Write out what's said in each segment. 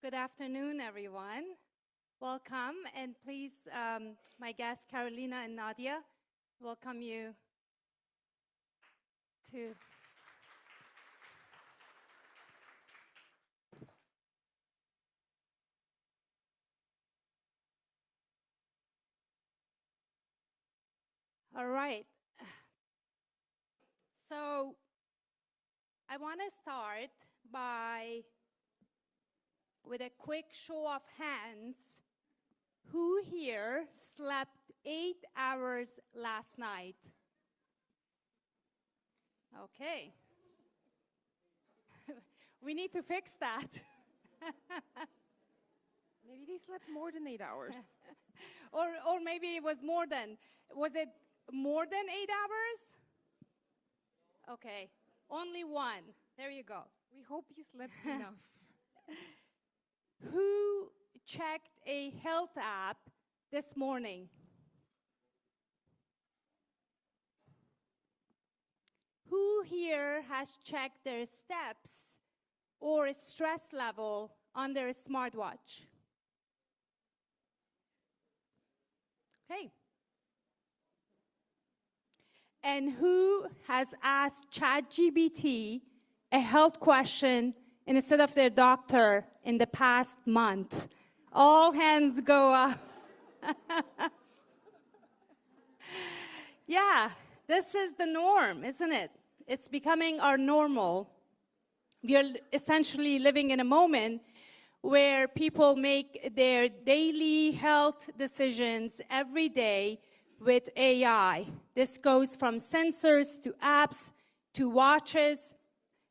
Good afternoon, everyone. Welcome, and please, my guests, Karolina and Nadya, welcome you to... All right. So, I want to start with a quick show of hands. Who here slept 8 hours last night? Okay. We need to fix that. Maybe they slept more than 8 hours. or maybe it was more than. Was it more than 8 hours? Okay. Only one. There you go. We hope you slept enough. Who checked a health app this morning? Who here has checked their steps or stress level on their smartwatch? Okay. And who has asked ChatGPT a health question instead of their doctor in the past month? All hands go up. Yeah, this is the norm, isn't it? It's becoming our normal. We are essentially living in a moment where people make their daily health decisions every day with AI. This goes from sensors to apps to watches,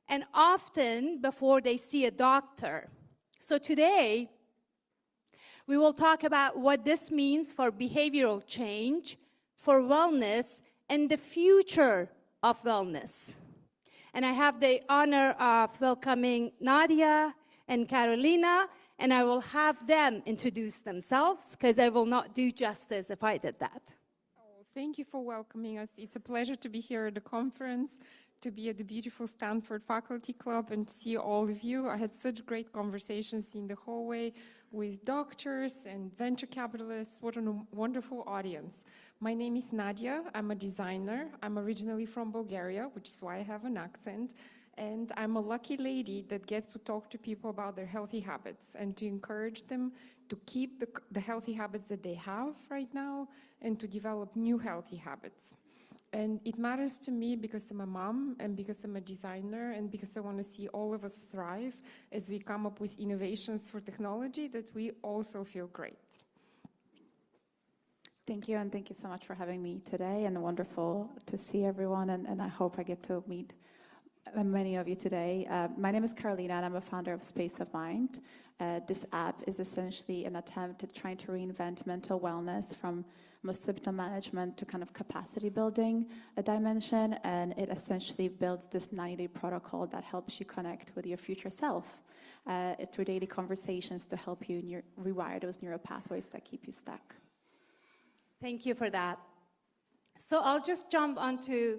and often before they see a doctor. So today, we will talk about what this means for behavioral change, for wellness, and the future of wellness. And I have the honor of welcoming Nadya and Karolina, and I will have them introduce themselves, because I will not do justice if I did that. Oh, thank you for welcoming us. It's a pleasure to be here at the conference, to be at the beautiful Stanford Faculty Club, and to see all of you. I had such great conversations in the hallway with doctors and venture capitalists. What a wonderful audience. My name is Nadya. I'm a designer. I'm originally from Bulgaria, which is why I have an accent. And I'm a lucky lady that gets to talk to people about their healthy habits and to encourage them to keep the healthy habits that they have right now and to develop new healthy habits. And it matters to me because I'm a mom and because I'm a designer and because I want to see all of us thrive as we come up with innovations for technology that we also feel great. Thank you, and thank you so much for having me today, and wonderful to see everyone, and I hope I get to meet many of you today. My name is Karolina, and I'm a founder of Space of Mind. This app is essentially an attempt at trying to reinvent mental wellness from symptom management to kind of capacity building a dimension, and it essentially builds this 90-day protocol that helps you connect with your future self through daily conversations to help you rewire those neural pathways that keep you stuck. Thank you for that. So I'll just jump onto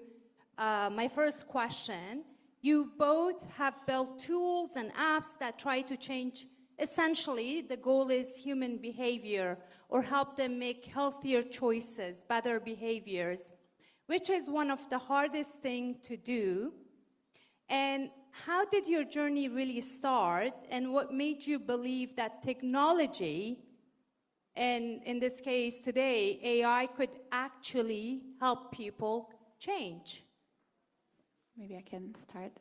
my first question. You both have built tools and apps that try to change. Essentially, the goal is human behavior, or help them make healthier choices, better behaviors, which is one of the hardest things to do. And how did your journey really start, and what made you believe that technology, and in this case today, AI, could actually help people change? Maybe I can start.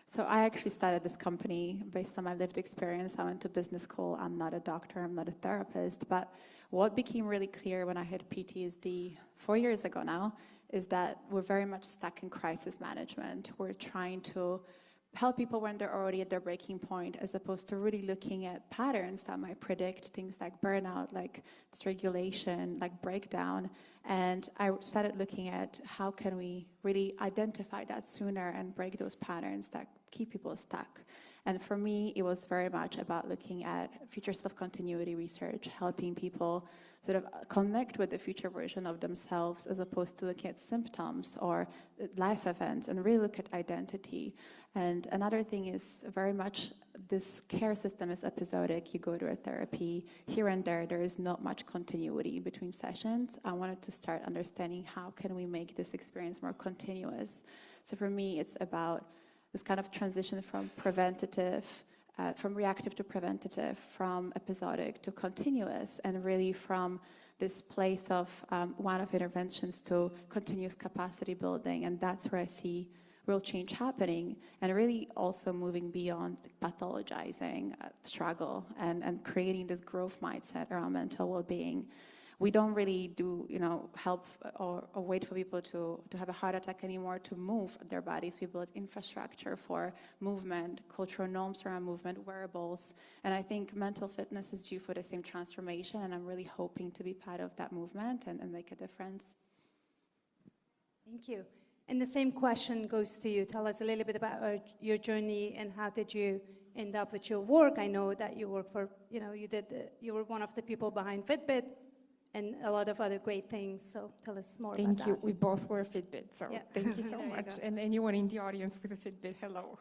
So I actually started this company based on my lived experience. I went to business school. I'm not a doctor. I'm not a therapist. But what became really clear when I had PTSD 4 years ago now is that we're very much stuck in crisis management. We're trying to help people when they're already at their breaking point, as opposed to really looking at patterns that might predict things like burnout, like dysregulation, like breakdown. And I started looking at how can we really identify that sooner and break those patterns that keep people stuck. And for me, it was very much about looking at future self-continuity research, helping people sort of connect with the future version of themselves, as opposed to looking at symptoms or life events, and really look at identity. And another thing is very much this care system is episodic. You go to a therapy here and there is not much continuity between sessions. I wanted to start understanding how can we make this experience more continuous. So for me, it's about this kind of transition from preventative, from reactive to preventative, from episodic to continuous, and really from this place of one-off interventions to continuous capacity building. And that's where I see real change happening, and really also moving beyond pathologizing struggle and creating this growth mindset around mental well-being. We don't really do, help or wait for people to have a heart attack anymore to move their bodies. We build infrastructure for movement, cultural norms around movement, wearables. And I think mental fitness is due for the same transformation, and I'm really hoping to be part of that movement and make a difference. Thank you. And the same question goes to you. Tell us a little bit about your journey and how did you end up with your work? I know that you work for, you were one of the people behind Fitbit and a lot of other great things. So tell us more about that. Thank you. We both wear Fitbit, so yeah. Thank you so much. And anyone in the audience with a Fitbit, hello.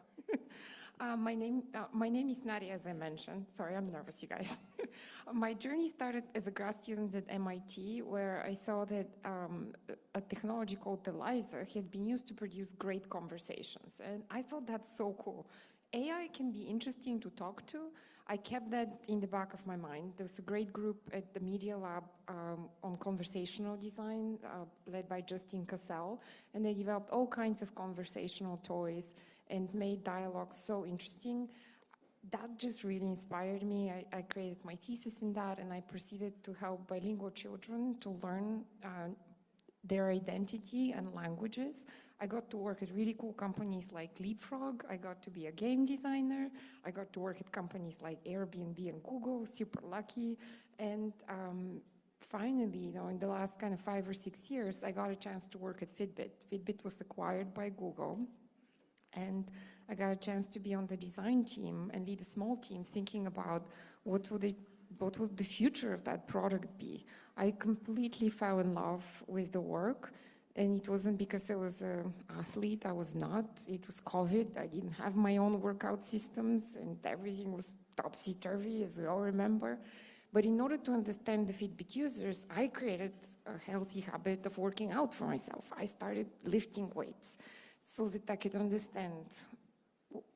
My name is Nadya, as I mentioned. Sorry, I'm nervous, you guys. My journey started as a grad student at MIT, where I saw that a technology called the Eliza has been used to produce great conversations. And I thought that's so cool. AI can be interesting to talk to. I kept that in the back of my mind. There was a great group at the Media Lab on conversational design, led by Justine Cassell, and they developed all kinds of conversational toys and made dialogue so interesting. That just really inspired me. I created my thesis in that, and I proceeded to help bilingual children to learn their identity and languages. I got to work at really cool companies like Leapfrog. I got to be a game designer. I got to work at companies like Airbnb and Google, super lucky. And finally, in the last kind of 5 or 6 years, I got a chance to work at Fitbit. Fitbit was acquired by Google. And I got a chance to be on the design team and lead a small team thinking about what would the future of that product be. I completely fell in love with the work, and it wasn't because I was an athlete. I was not. It was COVID. I didn't have my own workout systems, and everything was topsy-turvy, as we all remember. But in order to understand the Fitbit users, I created a healthy habit of working out for myself. I started lifting weights so that I could understand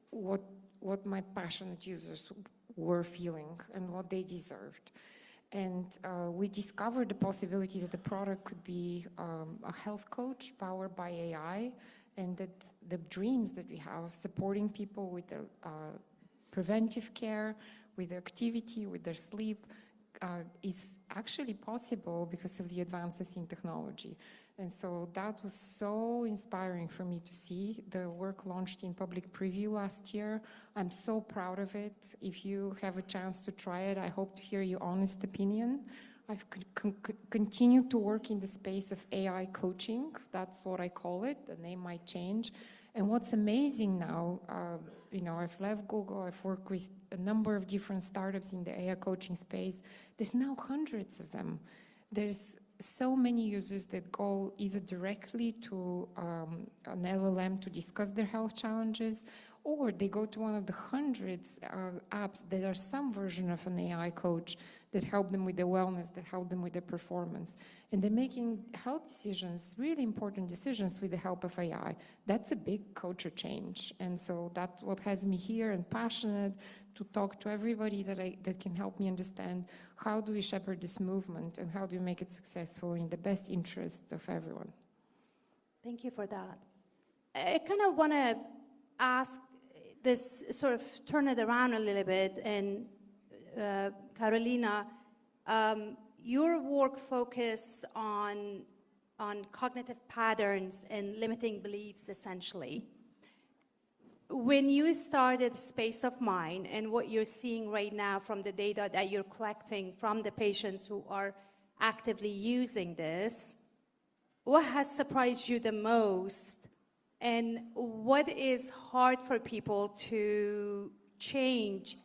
what my passionate users were feeling and what they deserved. And we discovered the possibility that the product could be a health coach powered by AI, and that the dreams that we have of supporting people with their preventive care, with their activity, with their sleep, is actually possible because of the advances in technology. And so that was so inspiring for me to see. The work launched in public preview last year. I'm so proud of it. If you have a chance to try it, I hope to hear your honest opinion. I've continued to work in the space of AI coaching. That's what I call it. The name might change. And what's amazing now, I've left Google. I've worked with a number of different startups in the AI coaching space. There's now hundreds of them. There's so many users that go either directly to an LLM to discuss their health challenges, or they go to one of the hundreds apps that are some version of an AI coach that help them with their wellness, that help them with their performance. And they're making health decisions, really important decisions with the help of AI. That's a big culture change. And so that's what has me here and passionate to talk to everybody that can help me understand how do we shepherd this movement and how do we make it successful in the best interest of everyone. Thank you for that. I kind of want to ask this, sort of turn it around a little bit, and Karolina, your work focus on cognitive patterns and limiting beliefs, essentially. When you started Space of Mind and what you're seeing right now from the data that you're collecting from the patients who are actively using this, what has surprised you the most? And what is hard for people to change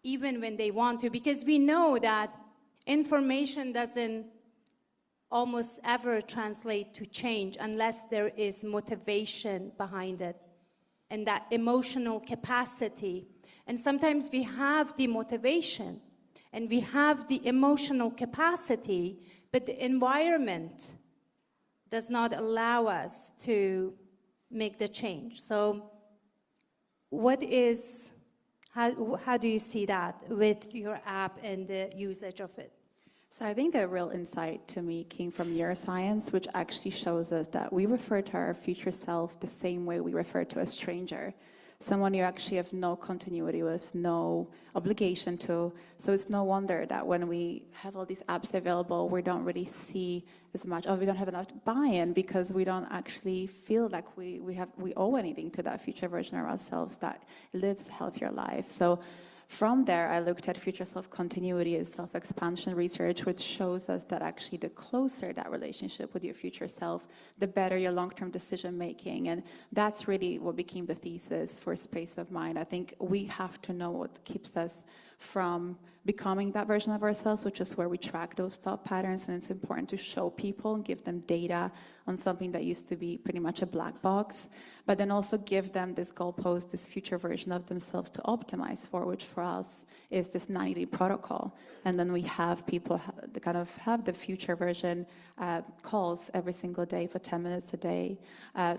even when they want to? Because we know that information doesn't almost ever translate to change unless there is motivation behind it and that emotional capacity. And sometimes we have the motivation and we have the emotional capacity, but the environment does not allow us to make the change. So how do you see that with your app and the usage of it? So I think the real insight to me came from neuroscience, which actually shows us that we refer to our future self the same way we refer to a stranger. Someone you actually have no continuity with, no obligation to. So it's no wonder that when we have all these apps available, we don't really see as much, or we don't have enough buy-in because we don't actually feel like we owe anything to that future version of ourselves that lives a healthier life. So from there, I looked at future self-continuity and self-expansion research, which shows us that actually the closer that relationship with your future self, the better your long-term decision-making. And that's really what became the thesis for Space of Mind. I think we have to know what keeps us from becoming that version of ourselves, which is where we track those thought patterns. And it's important to show people and give them data on something that used to be pretty much a black box, but then also give them this goalpost, this future version of themselves to optimize for, which for us is this 90-day protocol. And then we have people kind of have the future version calls every single day for 10 minutes a day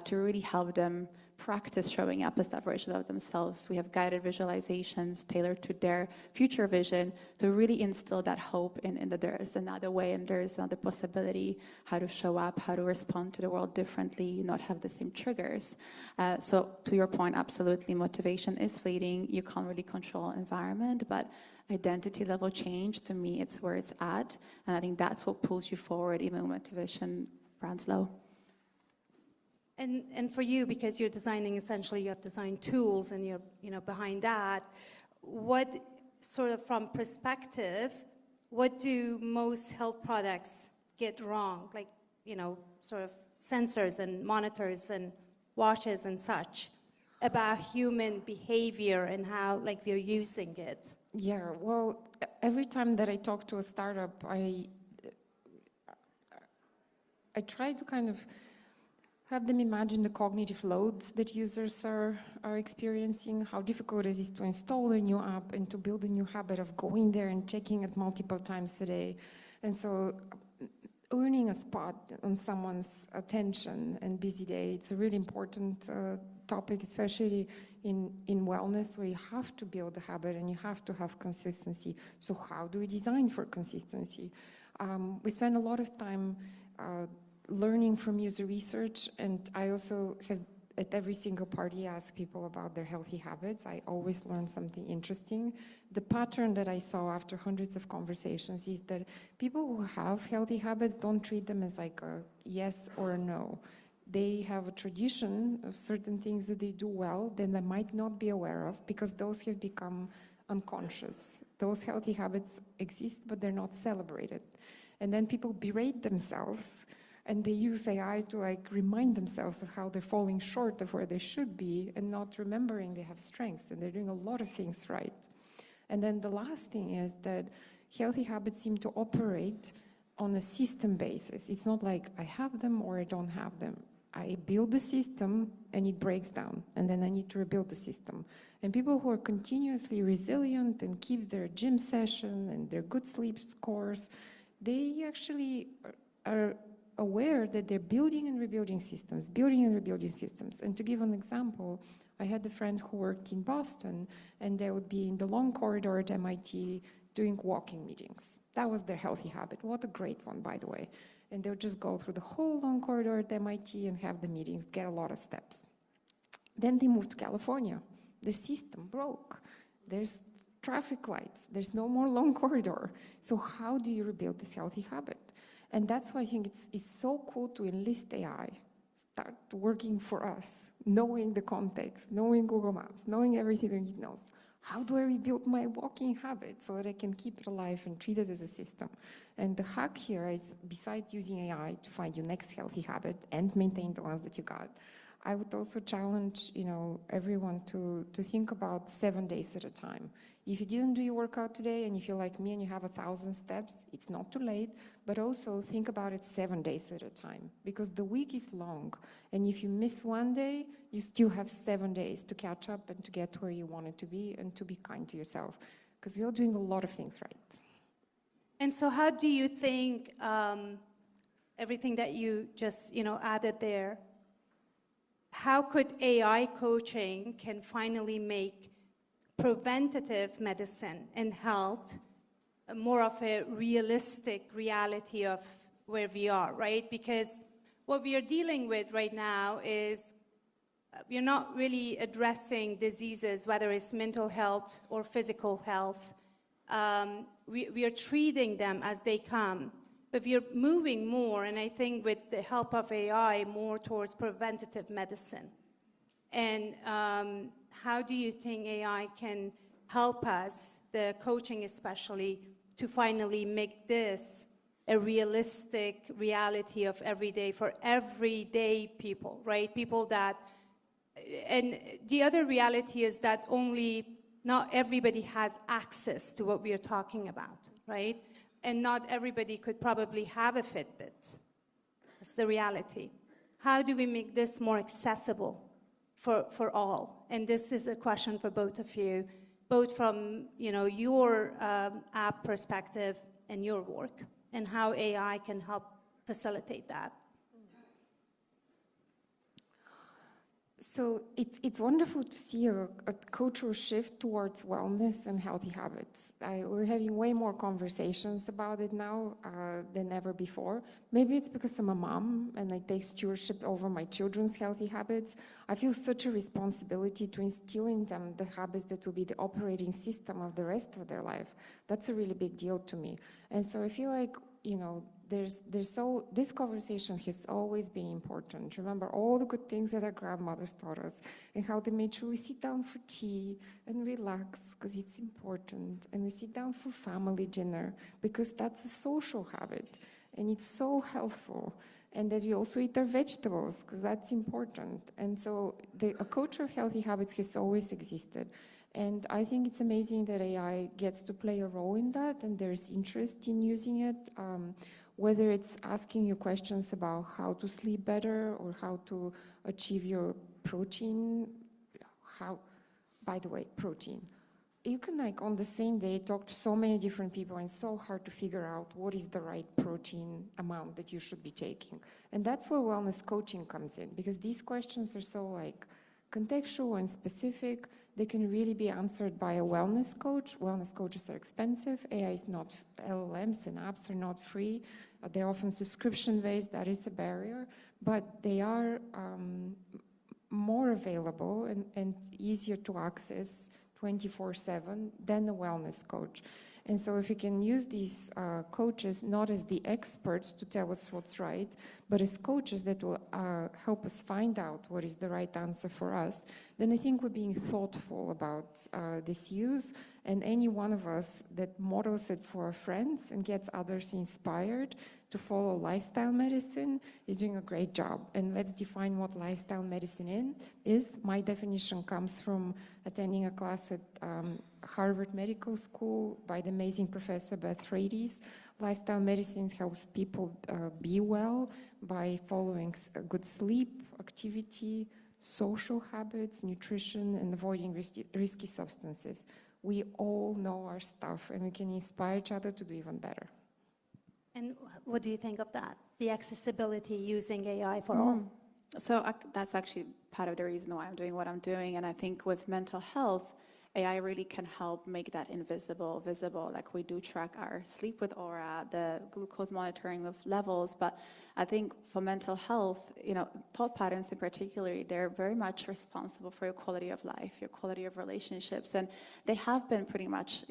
to really help them practice showing up as that version of themselves. We have guided visualizations tailored to their future vision to really instill that hope in that there's another way and there's another possibility, how to show up, how to respond to the world differently, not have the same triggers. So to your point, absolutely, motivation is fleeting. You can't really control environment, but identity level change, to me, it's where it's at. And I think that's what pulls you forward even when motivation runs low. And for you, because you're designing, essentially you have designed tools and you're behind that, what sort of from perspective, what do most health products get wrong? Like, sort of sensors and monitors and watches and such about human behavior and how we're using it. Yeah, well, every time that I talk to a startup, I try to kind of have them imagine the cognitive loads that users are experiencing, how difficult it is to install a new app and to build a new habit of going there and checking it multiple times a day. And so earning a spot on someone's attention and busy day, it's a really important topic, especially in wellness, where you have to build a habit and you have to have consistency. So how do we design for consistency? We spend a lot of time learning from user research, and I also have at every single party ask people about their healthy habits. I always learn something interesting. The pattern that I saw after hundreds of conversations is that people who have healthy habits don't treat them as like a yes or a no. They have a tradition of certain things that they do well that they might not be aware of because those have become unconscious. Those healthy habits exist, but they're not celebrated. And then people berate themselves and they use AI to remind themselves of how they're falling short of where they should be and not remembering they have strengths and they're doing a lot of things right. And then the last thing is that healthy habits seem to operate on a system basis. It's not like I have them or I don't have them. I build the system and it breaks down and then I need to rebuild the system. And people who are continuously resilient and keep their gym session and their good sleep scores, they actually are aware that they're building and rebuilding systems, And to give an example, I had a friend who worked in Boston and they would be in the long corridor at MIT doing walking meetings. That was their healthy habit. What a great one, by the way. And they would just go through the whole long corridor at MIT and have the meetings, get a lot of steps. Then they moved to California. The system broke. There's traffic lights. There's no more long corridor. So how do you rebuild this healthy habit? And that's why I think it's so cool to enlist AI, start working for us, knowing the context, knowing Google Maps, knowing everything that it knows. How do I rebuild my walking habit so that I can keep it alive and treat it as a system? And the hack here is, besides using AI to find your next healthy habit and maintain the ones that you got, I would also challenge, everyone to think about 7 days at a time. If you didn't do your workout today, and if you're like me and you have 1,000 steps, it's not too late, but also think about it 7 days at a time, because the week is long, and if you miss one day, you still have 7 days to catch up and to get where you wanted to be, and to be kind to yourself, because we're doing a lot of things right. And so how do you think everything that you just added there, how could AI coaching can finally make preventative medicine and health more of a realistic reality of where we are, right? Because what we are dealing with right now is we're not really addressing diseases, whether it's mental health or physical health. We are treating them as they come, but we are moving more, and I think with the help of AI, more towards preventative medicine. And how do you think AI can help us, the coaching especially, to finally make this a realistic reality of every day for everyday people, right? People that, and the other reality is that not everybody has access to what we are talking about, right? And not everybody could probably have a Fitbit. That's the reality. How do we make this more accessible for all? And this is a question for both of you, both from your app perspective and your work, and how AI can help facilitate that. So it's wonderful to see a cultural shift towards wellness and healthy habits. We're having way more conversations about it now than ever before. Maybe it's because I'm a mom and I take stewardship over my children's healthy habits. I feel such a responsibility to instill in them the habits that will be the operating system of the rest of their life. That's a really big deal to me. And so I feel like, this conversation has always been important. Remember all the good things that our grandmothers taught us, and how they made sure we sit down for tea and relax because it's important, and we sit down for family dinner because that's a social habit and it's so helpful, and that we also eat our vegetables because that's important. And so a culture of healthy habits has always existed. And I think it's amazing that AI gets to play a role in that, and there's interest in using it, whether it's asking you questions about how to sleep better or how to achieve your protein. By the way, protein. You can, on the same day, talk to so many different people, and it's so hard to figure out what is the right protein amount that you should be taking. And that's where wellness coaching comes in, because these questions are so, contextual and specific. They can really be answered by a wellness coach. Wellness coaches are expensive. AI is not, LLMs and apps are not free. They're often subscription-based. That is a barrier. But they are more available and easier to access 24/7 than a wellness coach. And so if we can use these coaches not as the experts to tell us what's right, but as coaches that will help us find out what is the right answer for us, then I think we're being thoughtful about this use. And any one of us that models it for our friends and gets others inspired to follow lifestyle medicine is doing a great job. And let's define what lifestyle medicine is. My definition comes from attending a class at Harvard Medical School by the amazing professor Beth Frades. Lifestyle medicine helps people be well by following good sleep, activity, social habits, nutrition, and avoiding risky substances. We all know our stuff, and we can inspire each other to do even better. And what do you think of that? The accessibility using AI for all? So that's actually part of the reason why I'm doing what I'm doing. And I think with mental health, AI really can help make that invisible visible. Like, we do track our sleep with Aura, the glucose monitoring of levels. But I think for mental health, thought patterns in particular, they're very much responsible for your quality of life, your quality of relationships. And they have been pretty much,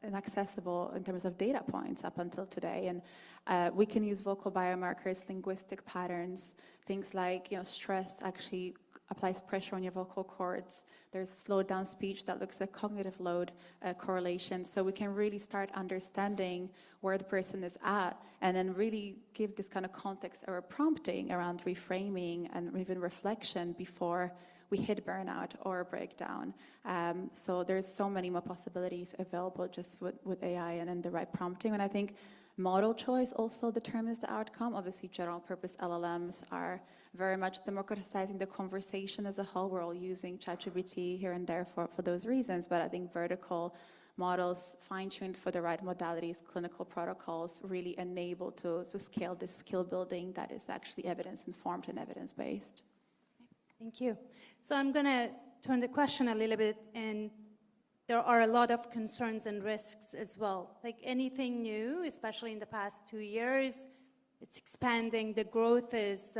inaccessible in terms of data points up until today. And we can use vocal biomarkers, linguistic patterns, things like, stress actually applies pressure on your vocal cords. There's slowed down speech that looks at cognitive load correlation. So we can really start understanding where the person is at, and then really give this kind of context or prompting around reframing and even reflection before we hit burnout or breakdown. So there's so many more possibilities available just with AI and then the right prompting. And I think model choice also determines the outcome. Obviously, general purpose LLMs are very much democratizing the conversation as a whole. We're all using ChatGPT here and there for those reasons, but I think vertical models fine-tuned for the right modalities, clinical protocols, really enable to scale this skill building that is actually evidence-informed and evidence-based. Thank you. So I'm going to turn the question a little bit, and there are a lot of concerns and risks as well. Like anything new, especially in the past 2 years, it's expanding. The growth is,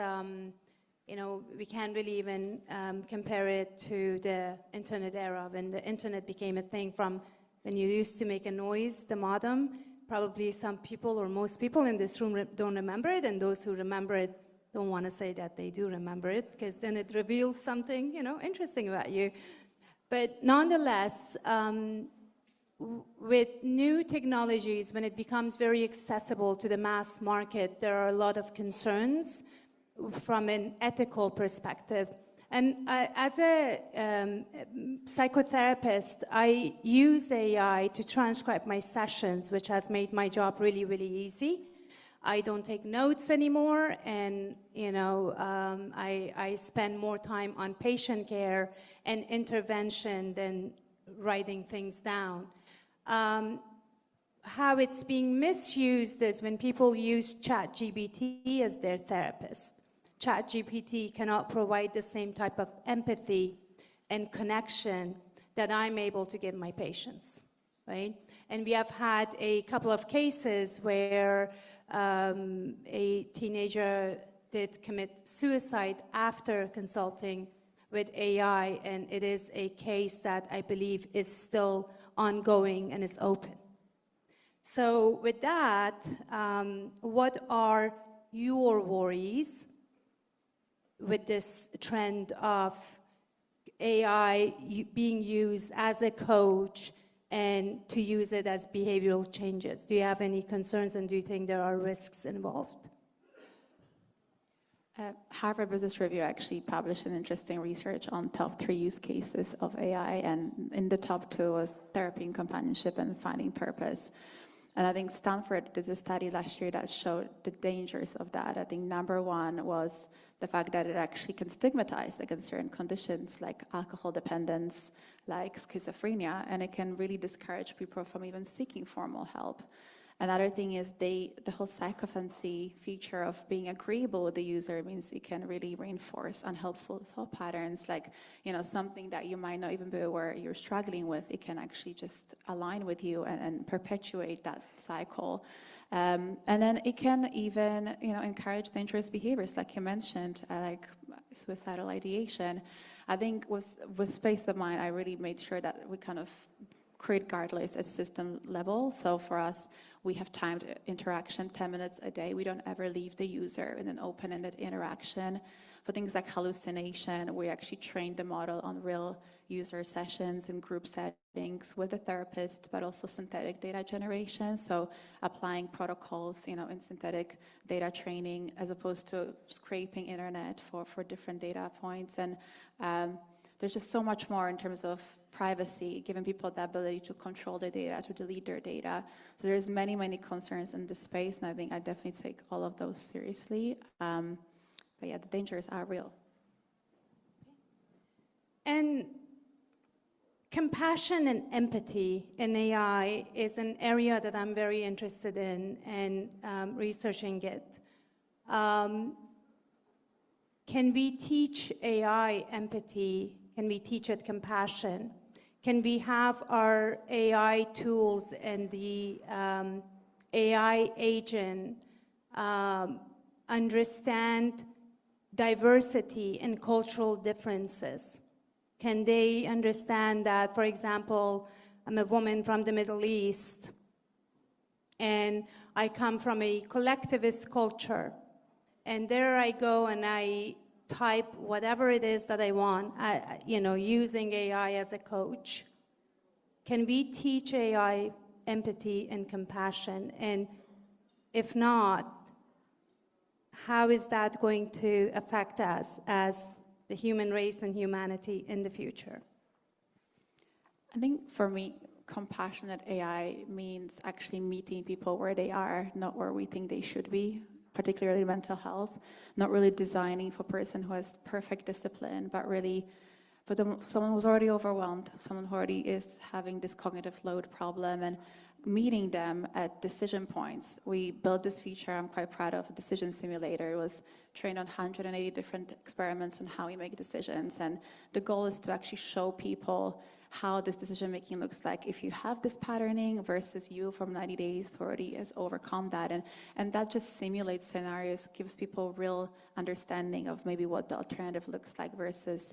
you know, we can't really even compare it to the internet era, when the internet became a thing. From when you used to make a noise, the modem, probably some people or most people in this room don't remember it, and those who remember it don't want to say that they do remember it, because then it reveals something, you know, interesting about you. But nonetheless, with new technologies, when it becomes very accessible to the mass market, there are a lot of concerns from an ethical perspective. And as a psychotherapist, I use AI to transcribe my sessions, which has made my job really, really easy. I don't take notes anymore, and you know, I spend more time on patient care and intervention than writing things down. How it's being misused is when people use ChatGPT as their therapist. ChatGPT cannot provide the same type of empathy and connection that I'm able to give my patients, right? And we have had a couple of cases where a teenager did commit suicide after consulting with AI, and it is a case that I believe is still ongoing and is open. So with that, what are your worries with this trend of AI being used as a coach and to use it as behavioral changes? Do you have any concerns, and do you think there are risks involved? Harvard Business Review actually published an interesting research on top 3 use cases of AI, and in the top 2 was therapy and companionship and finding purpose. And I think Stanford did a study last year that showed the dangers of that. I think number 1 was the fact that it actually can stigmatize against certain conditions like alcohol dependence, like schizophrenia, and it can really discourage people from even seeking formal help. Another thing is the whole sycophancy feature of being agreeable with the user means it can really reinforce unhelpful thought patterns, like, you know, something that you might not even be aware you're struggling with, it can actually just align with you and perpetuate that cycle. And then it can even, you know, encourage dangerous behaviors, like you mentioned, like suicidal ideation. I think with Space of Mind, I really made sure that we kind of create guidelines at system level. So for us, we have timed interaction, 10 minutes a day. We don't ever leave the user in an open-ended interaction. For things like hallucination, we actually trained the model on real user sessions in group settings with a therapist, but also synthetic data generation. So applying protocols, you know, in synthetic data training, as opposed to scraping internet for different data points. And there's just so much more in terms of privacy, giving people the ability to control their data, to delete their data. So there's many, many concerns in this space, and I think I definitely take all of those seriously. But yeah, the dangers are real. And compassion and empathy in AI is an area that I'm very interested in and researching it. Can we teach AI empathy? Can we teach it compassion? Can we have our AI tools and the AI agent understand diversity and cultural differences? Can they understand that, for example, I'm a woman from the Middle East, and I come from a collectivist culture, and there I go and I type whatever it is that I want, using AI as a coach. Can we teach AI empathy and compassion? And if not, how is that going to affect us as the human race and humanity in the future? I think for me, compassionate AI means actually meeting people where they are, not where we think they should be, particularly mental health, not really designing for a person who has perfect discipline, but really for someone who's already overwhelmed, someone who already is having this cognitive load problem, and meeting them at decision points. We built this feature I'm quite proud of, a decision simulator. It was trained on 180 different experiments on how we make decisions, and the goal is to actually show people how this decision-making looks like if you have this patterning versus you from 90 days who already has overcome that. And that just simulates scenarios, gives people real understanding of maybe what the alternative looks like versus,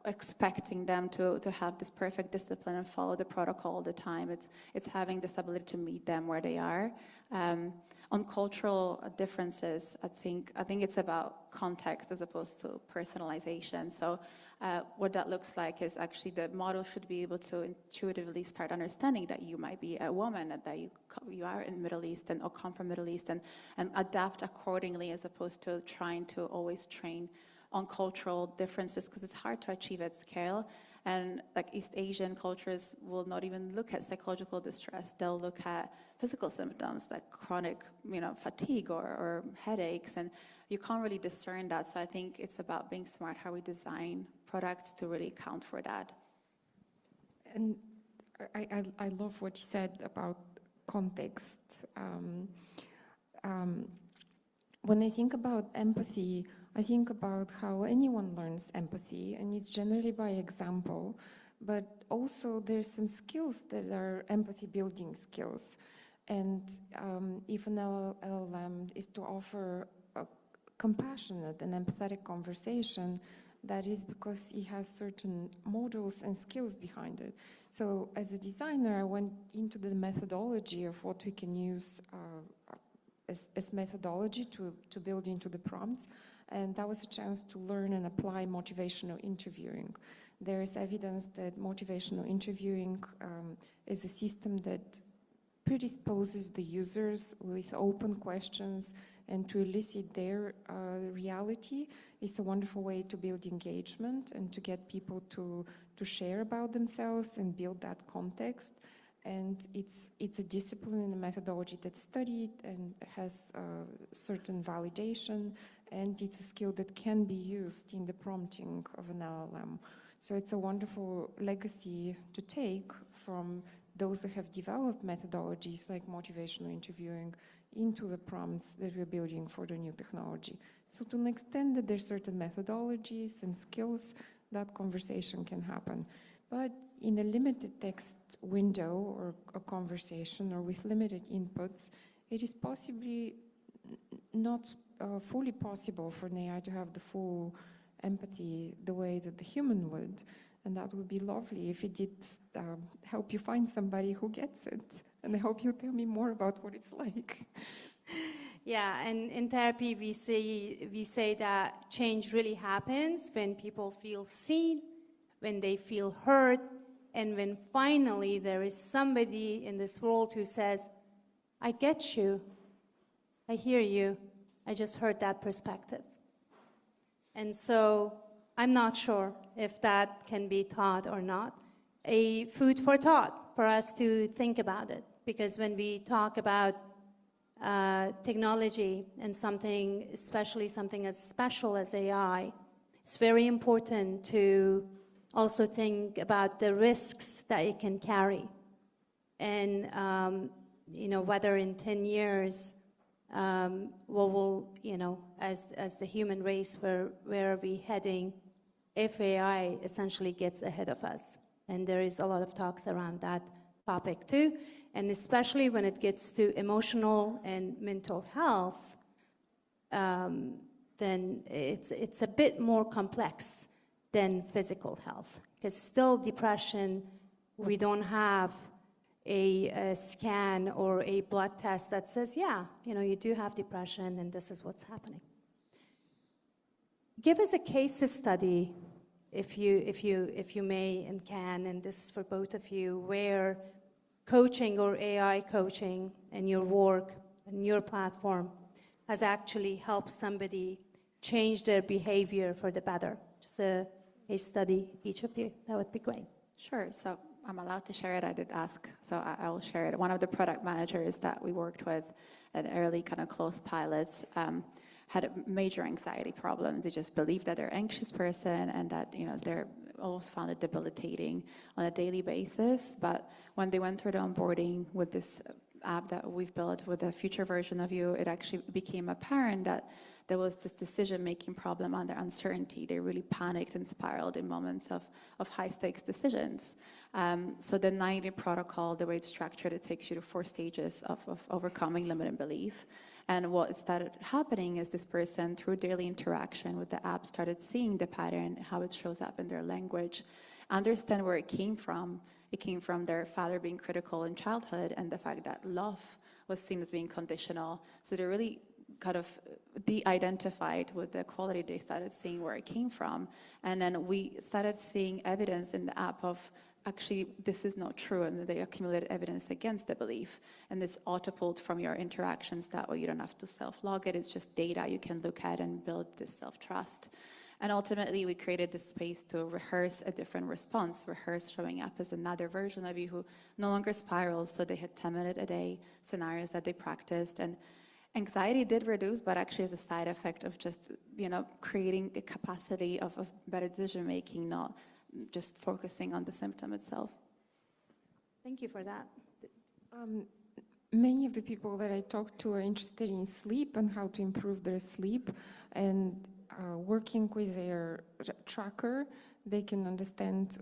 expecting them to have this perfect discipline and follow the protocol all the time. It's having this ability to meet them where they are. On cultural differences, I think it's about context as opposed to personalization. So what that looks like is actually the model should be able to intuitively start understanding that you might be a woman and that you are in Middle East or come from Middle East, and adapt accordingly as opposed to trying to always train on cultural differences, because it's hard to achieve at scale. And like East Asian cultures will not even look at psychological distress. They'll look at physical symptoms like chronic, fatigue or headaches, and you can't really discern that. So I think it's about being smart how we design products to really account for that. And I love what you said about context. When I think about empathy, I think about how anyone learns empathy, and it's generally by example, but also there's some skills that are empathy building skills. And if an LLM is to offer a compassionate and empathetic conversation, that is because it has certain models and skills behind it. So as a designer, I went into the methodology of what we can use as methodology to build into the prompts. And that was a chance to learn and apply motivational interviewing. There is evidence that motivational interviewing is a system that predisposes the users with open questions and to elicit their reality. Is a wonderful way to build engagement and to get people to share about themselves and build that context. And it's a discipline and a methodology that's studied and has certain validation, and it's a skill that can be used in the prompting of an LLM. So it's a wonderful legacy to take from those that have developed methodologies like motivational interviewing into the prompts that we're building for the new technology. So to an extent that there's certain methodologies and skills, that conversation can happen. But in a limited text window or a conversation or with limited inputs, it is possibly not fully possible for an AI to have the full empathy the way that the human would. And that would be lovely if it did help you find somebody who gets it. And I hope you'll tell me more about what it's like. Yeah, and in therapy we say that change really happens when people feel seen, when they feel heard, and when finally there is somebody in this world who says, I get you, I hear you, I just heard that perspective. And so I'm not sure if that can be taught or not. A food for thought for us to think about it, because when we talk about technology and something, especially something as special as AI, it's very important to also think about the risks that it can carry. And, whether in 10 years, as the human race, where are we heading if AI essentially gets ahead of us? And there is a lot of talks around that topic too. And especially when it gets to emotional and mental health, then it's a bit more complex than physical health. Because still depression, we don't have a scan or a blood test that says, yeah, you do have depression and this is what's happening. Give us a case study, if you may and can, and this is for both of you, where coaching or AI coaching in your work and your platform has actually helped somebody change their behavior for the better. Just a case study, each of you. That would be great. Sure. So I'm allowed to share it. I did ask, so I will share it. One of the product managers that we worked with at early kind of close pilots had a major anxiety problem. They just believed that they're an anxious person and that, you know, they're almost found it debilitating on a daily basis. But when they went through the onboarding with this app that we've built with a future version of you, it actually became apparent that there was this decision-making problem under uncertainty. They really panicked and spiraled in moments of high-stakes decisions. So the 90 protocol, the way it's structured, it takes you to 4 stages of overcoming limiting belief. And what started happening is this person, through daily interaction with the app, started seeing the pattern, how it shows up in their language, understand where it came from. It came from their father being critical in childhood and the fact that love was seen as being conditional. So they really kind of de-identified with the quality. They started seeing where it came from. And then we started seeing evidence in the app of actually this is not true, and they accumulated evidence against the belief. And this auto-pulled from your interactions. That way you don't have to self-log it. It's just data you can look at and build this self-trust. And ultimately, we created this space to rehearse a different response, rehearse showing up as another version of you who no longer spirals. So they had 10-minute-a-day scenarios that they practiced. And anxiety did reduce, but actually as a side effect of just, you know, creating a capacity of better decision-making, not just focusing on the symptom itself. Thank you for that. Many of the people that I talk to are interested in sleep and how to improve their sleep, and working with their tracker, they can understand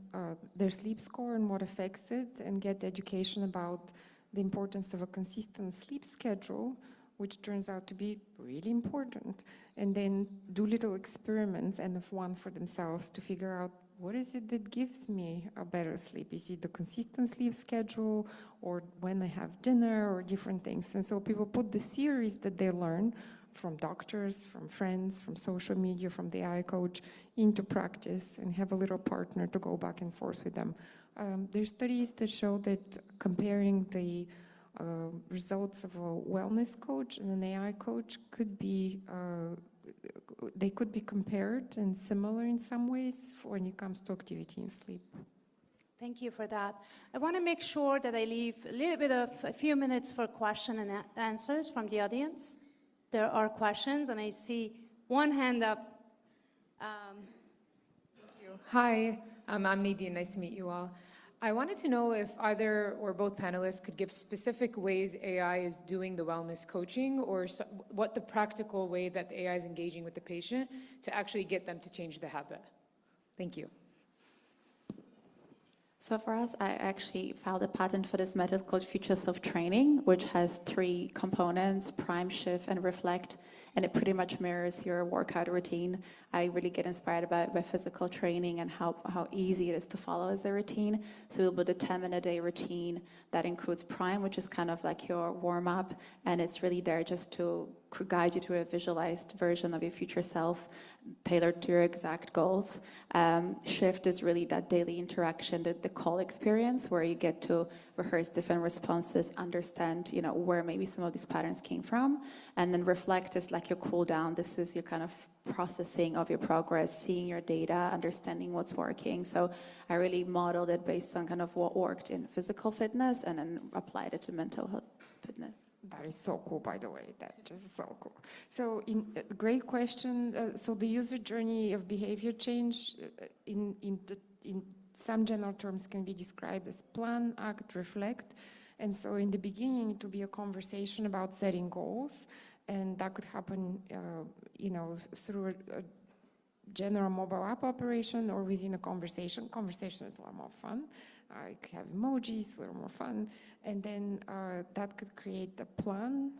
their sleep score and what affects it, and get education about the importance of a consistent sleep schedule, which turns out to be really important, and then do little experiments, and of one for themselves, to figure out what is it that gives me a better sleep? Is it the consistent sleep schedule, or when I have dinner, or different things? And so people put the theories that they learn from doctors, from friends, from social media, from the AI coach into practice, and have a little partner to go back and forth with them. There's studies that show that comparing the results of a wellness coach and an AI coach could be they could be compared and similar in some ways when it comes to activity and sleep. Thank you for that. I want to make sure that I leave a few minutes for question and answers from the audience. There are questions, and I see one hand up. Thank you. Hi, I'm Nadya. Nice to meet you all. I wanted to know if either or both panelists could give specific ways AI is doing the wellness coaching, or what the practical way that the AI is engaging with the patient to actually get them to change the habit. Thank you. So for us, I actually filed a patent for this method called Future Self-Training, which has 3 components: prime, shift, and reflect. And it pretty much mirrors your workout routine. I really get inspired by physical training and how easy it is to follow as a routine. So we'll build a 10-minute-a-day routine that includes prime, which is kind of like your warm-up. And it's really there just to guide you to a visualized version of your future self, tailored to your exact goals. Shift is really that daily interaction, the call experience, where you get to rehearse different responses, understand, you know, where maybe some of these patterns came from. And then reflect is like your cool down. This is your kind of processing of your progress, seeing your data, understanding what's working. So I really modeled it based on kind of what worked in physical fitness and then applied it to mental health fitness. That is so cool, by the way. That just so cool. So, great question. So the user journey of behavior change in some general terms can be described as plan, act, reflect. And so in the beginning, it will be a conversation about setting goals. And that could happen, you know, through a general mobile app operation or within a conversation. Conversation is a lot more fun. You could have emojis, a little more fun. And then that could create a plan,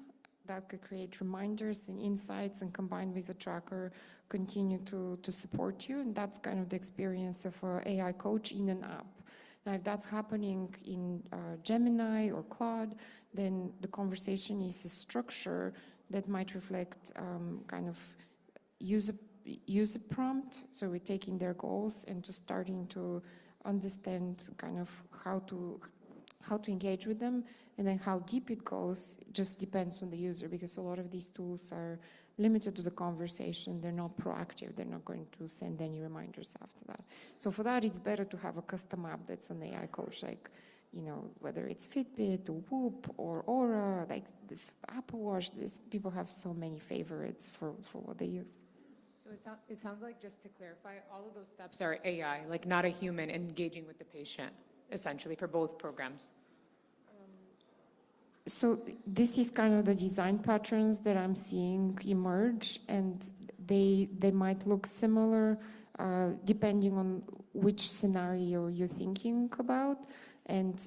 that could create reminders and insights, and combined with a tracker, continue to support you. And that's kind of the experience of an AI coach in an app. Now, if that's happening in Gemini or Claude, then the conversation is a structure that might reflect kind of user user prompt. So we're taking their goals and to starting to understand kind of how to engage with them, and then how deep it goes just depends on the user, because a lot of these tools are limited to the conversation. They're not proactive. They're not going to send any reminders after that. So for that, it's better to have a custom app that's an AI coach, like, you know, whether it's Fitbit or Whoop or Aura, like the Apple Watch. People have so many favorites for what they use. So it sounds like, just to clarify, all of those steps are AI, like not a human engaging with the patient, essentially, for both programs. So this is kind of the design patterns that I'm seeing emerge, and they might look similar depending on which scenario you're thinking about. And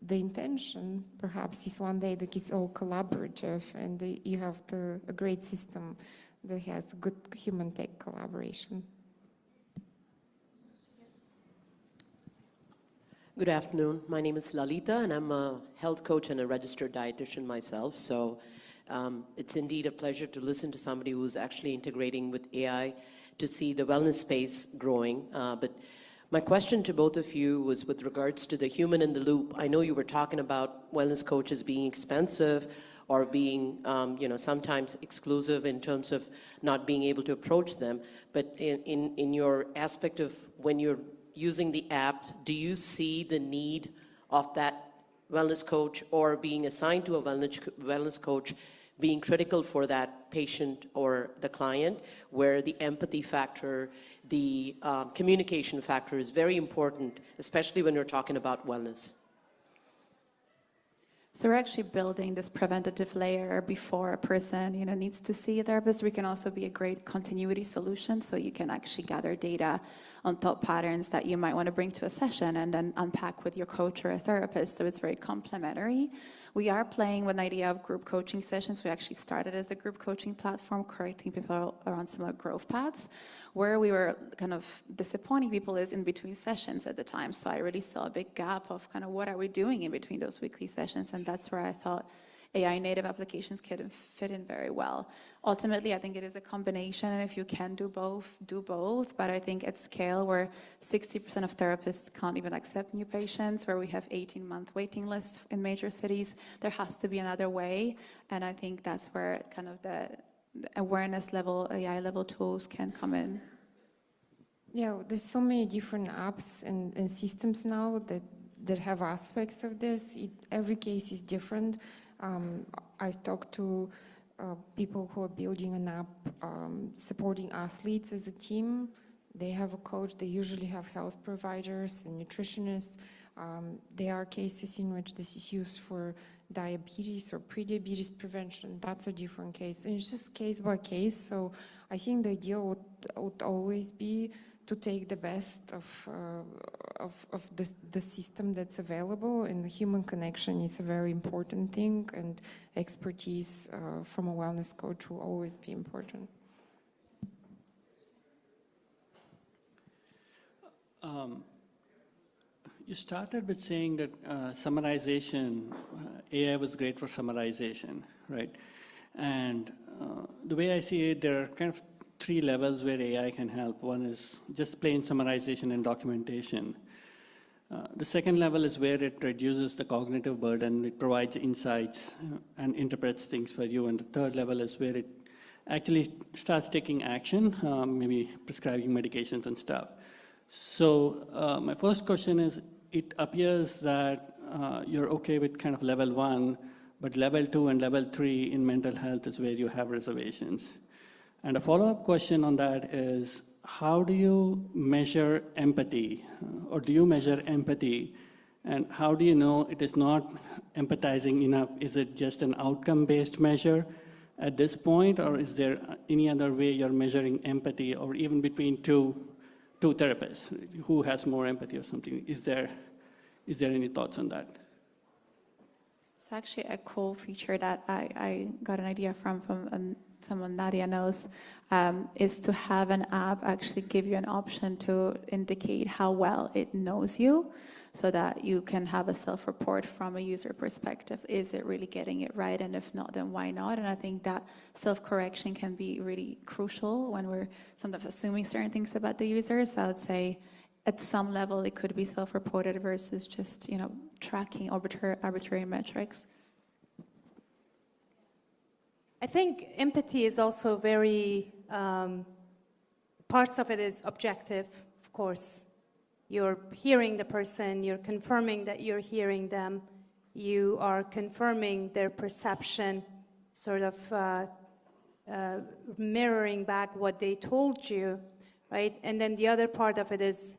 the intention, perhaps, is one day that it's all collaborative, and you have a great system that has good human-tech collaboration. Good afternoon. My name is Lalita, and I'm a health coach and a registered dietitian myself. So it's indeed a pleasure to listen to somebody who's actually integrating with AI to see the wellness space growing. But my question to both of you was with regards to the human in the loop. I know you were talking about wellness coaches being expensive or being, sometimes exclusive in terms of not being able to approach them. But in your aspect of when you're using the app, do you see the need of that wellness coach or being assigned to a wellness coach being critical for that patient or the client, where the empathy factor, the communication factor is very important, especially when you're talking about wellness? So we're actually building this preventative layer before a person, needs to see a therapist. We can also be a great continuity solution, so you can actually gather data on thought patterns that you might want to bring to a session and then unpack with your coach or a therapist. So it's very complementary. We are playing with the idea of group coaching sessions. We actually started as a group coaching platform, correcting people around similar growth paths. Where we were kind of disappointing people is in between sessions at the time. So I really saw a big gap of kind of what are we doing in between those weekly sessions, and that's where I thought AI native applications can fit in very well. Ultimately, I think it is a combination, and if you can do both, do both. But I think at scale, where 60% of therapists can't even accept new patients, where we have 18-month waiting lists in major cities, there has to be another way. And I think that's where kind of the awareness level, AI level tools can come in. Yeah, there's so many different apps and systems now that have aspects of this. Every case is different. I've talked to people who are building an app supporting athletes as a team. They have a coach. They usually have health providers and nutritionists. There are cases in which this is used for diabetes or pre-diabetes prevention. That's a different case. And it's just case by case. So I think the idea would always be to take the best of the system that's available, and the human connection is a very important thing, and expertise from a wellness coach will always be important. You started with saying that summarization, AI was great for summarization, right? And the way I see it, there are kind of 3 levels where AI can help. One is just plain summarization and documentation. The second level is where it reduces the cognitive burden. It provides insights and interprets things for you. And the third level is where it actually starts taking action, maybe prescribing medications and stuff. So my first question is, it appears that you're okay with kind of level 1, but level 2 and level 3 in mental health is where you have reservations. And a follow-up question on that is, how do you measure empathy? Or do you measure empathy? And how do you know it is not empathizing enough? Is it just an outcome-based measure at this point? Or is there any other way you're measuring empathy, or even between two therapists? Who has more empathy or something? Is there any thoughts on that? It's actually a cool feature that I got an idea from someone Nadya knows, is to have an app actually give you an option to indicate how well it knows you, so that you can have a self-report from a user perspective. Is it really getting it right? And if not, then why not? And I think that self-correction can be really crucial when we're sometimes assuming certain things about the user. So I would say at some level it could be self-reported versus just, you know, tracking arbitrary metrics. I think empathy is also very, parts of it is objective, of course. You're hearing the person, you're confirming that you're hearing them, you are confirming their perception, sort of mirroring back what they told you, right? And then the other part of it is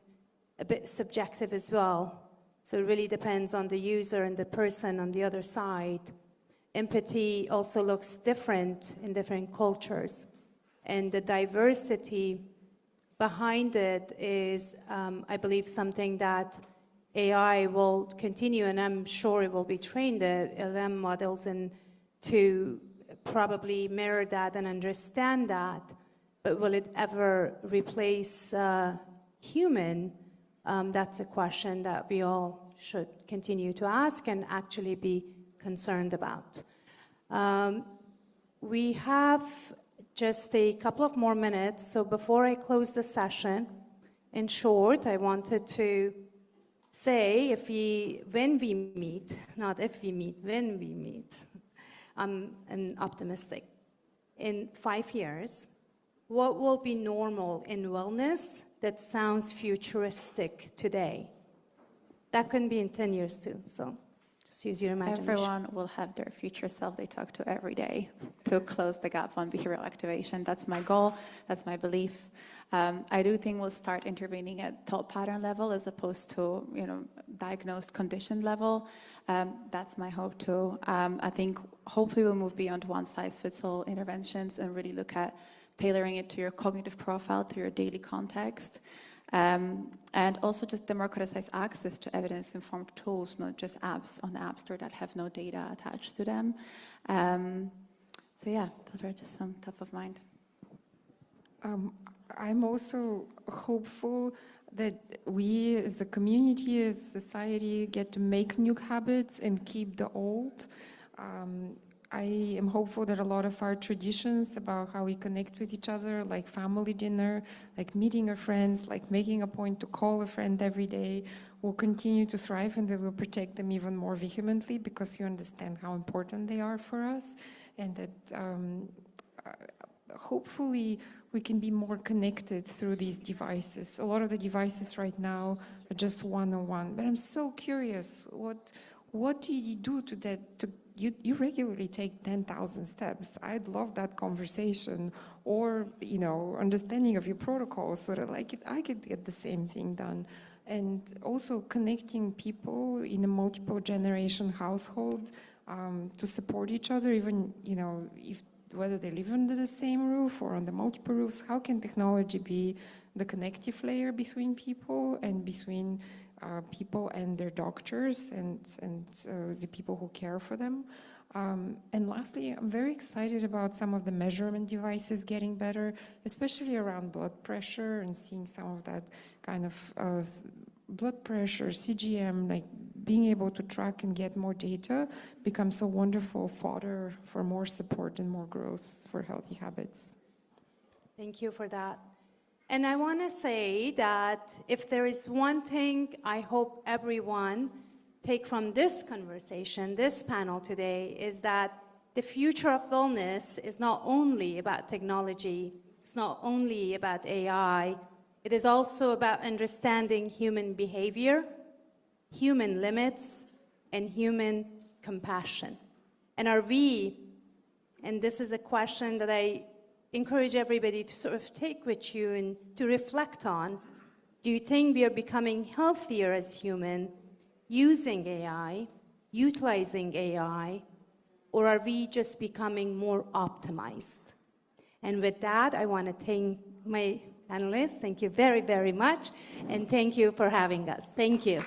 a bit subjective as well. So it really depends on the user and the person on the other side. Empathy also looks different in different cultures. And the diversity behind it is, I believe, something that AI will continue, and I'm sure it will be trained, the LM models, and to probably mirror that and understand that. But will it ever replace human? That's a question that we all should continue to ask and actually be concerned about. We have just a couple of more minutes, so before I close the session, in short, I wanted to say when we meet, not if we meet, when we meet, I'm optimistic. In 5 years, what will be normal in wellness that sounds futuristic today? That couldn't be in 10 years too, so just use your imagination. Everyone will have their future self they talk to every day to close the gap on behavioral activation. That's my goal, that's my belief. I do think we'll start intervening at thought pattern level as opposed to, you know, diagnosed condition level. That's my hope too. I think hopefully we'll move beyond one-size-fits-all interventions and really look at tailoring it to your cognitive profile, to your daily context. And also just democratize access to evidence-informed tools, not just apps on the App Store that have no data attached to them. So yeah, those are just some top of mind. I'm also hopeful that we as a community, as a society, get to make new habits and keep the old. I am hopeful that a lot of our traditions about how we connect with each other, like family dinner, like meeting our friends, like making a point to call a friend every day, will continue to thrive, and that we'll protect them even more vehemently because you understand how important they are for us, and that hopefully we can be more connected through these devices. A lot of the devices right now are just one-on-one, but I'm so curious, what did you do to that? You regularly take 10,000 steps. I'd love that conversation, or, you know, understanding of your protocols so that I could get the same thing done. And also connecting people in a multiple generation household to support each other, even, you know, whether they live under the same roof or on the multiple roofs. How can technology be the connective layer between people and between people and their doctors and the people who care for them? And lastly, I'm very excited about some of the measurement devices getting better, especially around blood pressure, and seeing some of that kind of blood pressure, CGM, like being able to track and get more data becomes a wonderful fodder for more support and more growth for healthy habits. Thank you for that. And I want to say that if there is one thing I hope everyone take from this conversation, this panel today, is that the future of wellness is not only about technology, it's not only about AI, it is also about understanding human behavior, human limits, and human compassion. And are we, and this is a question that I encourage everybody to sort of take with you and to reflect on, do you think we are becoming healthier as human using AI, utilizing AI, or are we just becoming more optimized? And with that, I want to thank my panelists. Thank you very, very much. And thank you for having us. Thank you.